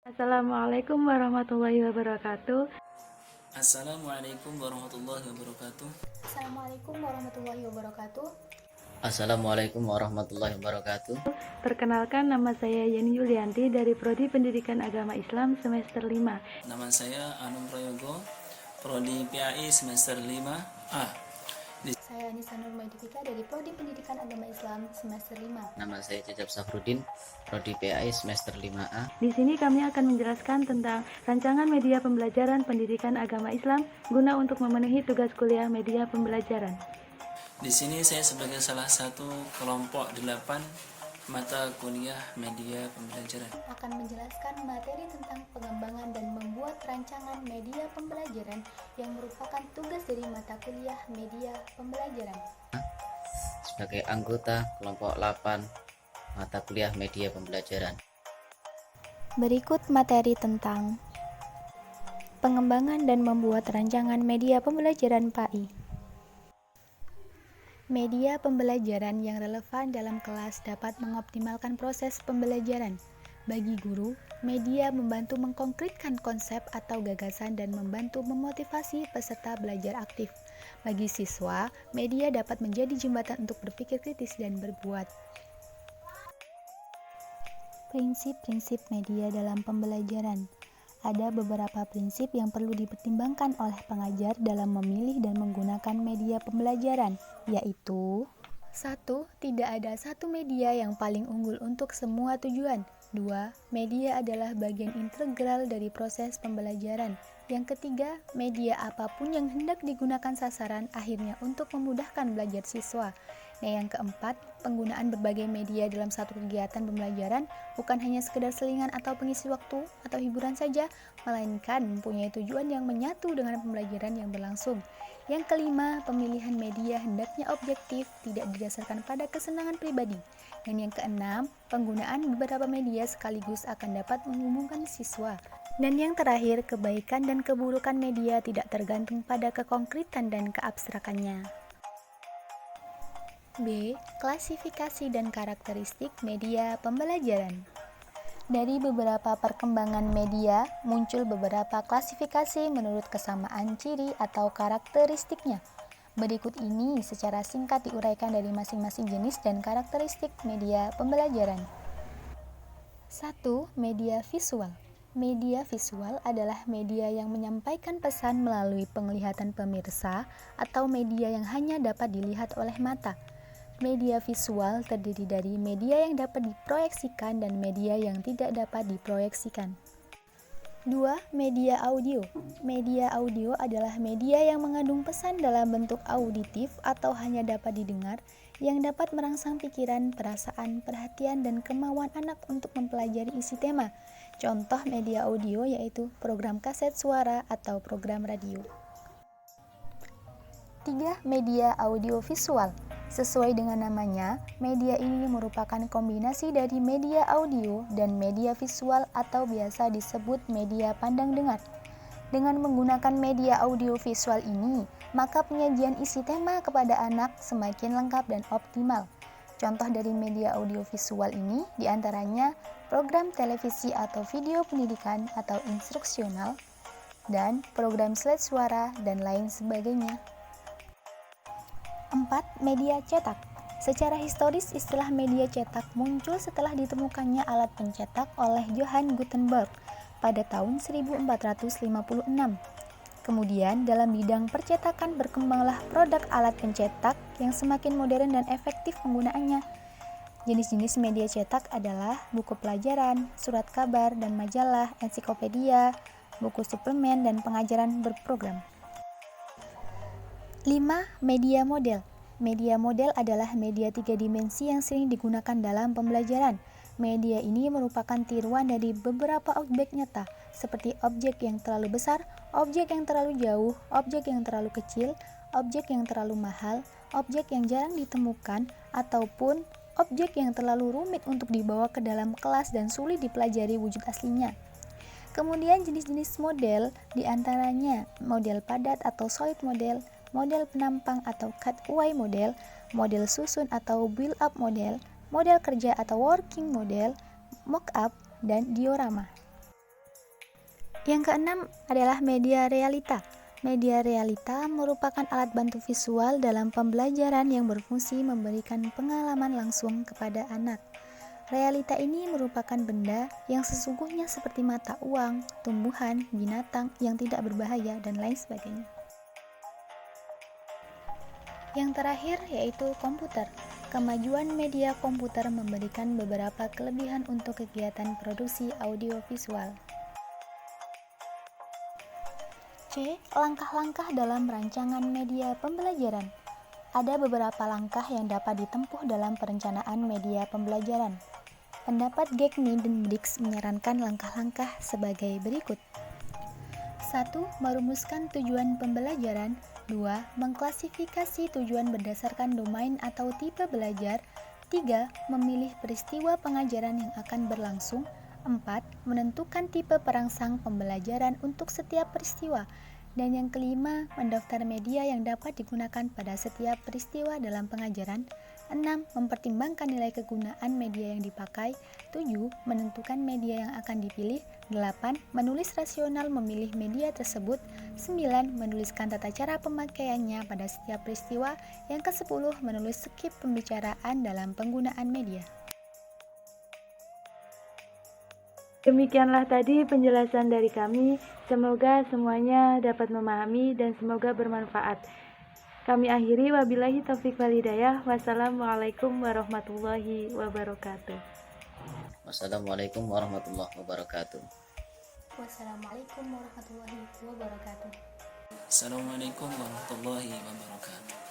Assalamualaikum warahmatullahi wabarakatuh. Assalamualaikum warahmatullahi wabarakatuh. Assalamualaikum warahmatullahi wabarakatuh. Assalamualaikum warahmatullahi wabarakatuh. Perkenalkan, nama saya Yeni Yulianti dari Prodi Pendidikan Agama Islam semester 5. Nama saya Anum Prayogo, Prodi PAI semester 5A. Saya Anissa Nur Maidifika dari Prodi Pendidikan Agama Islam semester 5. Nama saya Cecep Safrudin, Prodi PAI semester 5A. Di sini kami akan menjelaskan tentang rancangan media pembelajaran pendidikan agama Islam guna untuk memenuhi tugas kuliah media pembelajaran. Di sini saya sebagai salah satu kelompok 8 mata kuliah media pembelajaran. Akan menjelaskan materi tentang pengembangan dan membuat rancangan media pembelajaran yang merupakan tugas dari mata kuliah media pembelajaran. Sebagai anggota kelompok 8 mata kuliah media pembelajaran. Berikut materi tentang pengembangan dan membuat rancangan media pembelajaran PAI. Media pembelajaran yang relevan dalam kelas dapat mengoptimalkan proses pembelajaran. Bagi guru, media membantu mengkonkretkan konsep atau gagasan dan membantu memotivasi peserta belajar aktif. Bagi siswa, media dapat menjadi jembatan untuk berpikir kritis dan berbuat. Prinsip-prinsip media dalam pembelajaran. Ada beberapa prinsip yang perlu dipertimbangkan oleh pengajar dalam memilih dan menggunakan media pembelajaran, yaitu 1. Tidak ada satu media yang paling unggul untuk semua tujuan. 2. Media adalah bagian integral dari proses pembelajaran. Yang ketiga, media apapun yang hendak digunakan sasaran akhirnya untuk memudahkan belajar siswa. Nah, yang keempat, penggunaan berbagai media dalam satu kegiatan pembelajaran bukan hanya sekedar selingan atau pengisi waktu atau hiburan saja, melainkan mempunyai tujuan yang menyatu dengan pembelajaran yang berlangsung. Yang kelima, pemilihan media hendaknya objektif, tidak didasarkan pada kesenangan pribadi. Dan yang keenam, penggunaan beberapa media sekaligus akan dapat menghubungkan siswa. Dan yang terakhir, kebaikan dan keburukan media tidak tergantung pada kekonkretan dan keabstrakannya. B. Klasifikasi dan karakteristik media pembelajaran. Dari beberapa perkembangan media, muncul beberapa klasifikasi menurut kesamaan ciri atau karakteristiknya. Berikut ini secara singkat diuraikan dari masing-masing jenis dan karakteristik media pembelajaran. 1. Media visual. Media visual adalah media yang menyampaikan pesan melalui penglihatan pemirsa atau media yang hanya dapat dilihat oleh mata. Media visual terdiri dari media yang dapat diproyeksikan dan media yang tidak dapat diproyeksikan. 2. Media audio. Media audio adalah media yang mengandung pesan dalam bentuk auditif atau hanya dapat didengar, yang dapat merangsang pikiran, perasaan, perhatian, dan kemauan anak untuk mempelajari isi tema. Contoh media audio yaitu program kaset suara atau program radio. 3. Media audiovisual. Sesuai dengan namanya, media ini merupakan kombinasi dari media audio dan media visual atau biasa disebut media pandang dengar. Dengan menggunakan media audiovisual ini, maka penyajian isi tema kepada anak semakin lengkap dan optimal. Contoh dari media audiovisual ini diantaranya program televisi atau video pendidikan atau instruksional, dan program slide suara dan lain sebagainya. 4. Media cetak. Secara historis, istilah media cetak muncul setelah ditemukannya alat pencetak oleh Johann Gutenberg pada tahun 1456. Kemudian, dalam bidang percetakan berkembanglah produk alat pencetak yang semakin modern dan efektif penggunaannya. Jenis-jenis media cetak adalah buku pelajaran, surat kabar dan majalah, ensiklopedia, buku suplemen, dan pengajaran berprogram. 5. Media model. Media model adalah media 3 dimensi yang sering digunakan dalam pembelajaran. Media ini merupakan tiruan dari beberapa objek nyata, seperti objek yang terlalu besar, objek yang terlalu jauh, objek yang terlalu kecil, objek yang terlalu mahal, objek yang jarang ditemukan, ataupun objek yang terlalu rumit untuk dibawa ke dalam kelas dan sulit dipelajari wujud aslinya. Kemudian jenis-jenis model diantaranya model padat atau solid model, model penampang atau cutaway model, model susun atau build-up model, model kerja atau working model, mock-up, dan diorama. Yang keenam adalah media realita. Media realita merupakan alat bantu visual dalam pembelajaran yang berfungsi memberikan pengalaman langsung kepada anak. Realita ini merupakan benda yang sesungguhnya seperti mata uang, tumbuhan, binatang yang tidak berbahaya, dan lain sebagainya. Yang terakhir yaitu komputer. Kemajuan media komputer memberikan beberapa kelebihan untuk kegiatan produksi audiovisual. C. Langkah-langkah dalam rancangan media pembelajaran. Ada beberapa langkah yang dapat ditempuh dalam perencanaan media pembelajaran. Pendapat Gagne dan Briggs menyarankan langkah-langkah sebagai berikut. 1. Merumuskan tujuan pembelajaran. 2. Mengklasifikasi tujuan berdasarkan domain atau tipe belajar. 3. Memilih peristiwa pengajaran yang akan berlangsung. 4. Menentukan tipe perangsang pembelajaran untuk setiap peristiwa. Dan yang kelima, mendaftar media yang dapat digunakan pada setiap peristiwa dalam pengajaran. 6. Mempertimbangkan nilai kegunaan media yang dipakai. 7. Menentukan media yang akan dipilih. 8. Menulis rasional memilih media tersebut. 9. Menuliskan tata cara pemakaiannya pada setiap peristiwa. Yang ke-10. Menulis skrip pembicaraan dalam penggunaan media. Demikianlah tadi penjelasan dari kami. Semoga semuanya dapat memahami dan semoga bermanfaat. Kami akhiri, wabillahi taufiq wal hidayah. Wassalamualaikum warahmatullahi wabarakatuh. Wassalamualaikum warahmatullahi wabarakatuh. Wassalamualaikum warahmatullahi wabarakatuh. Assalamualaikum warahmatullahi wabarakatuh.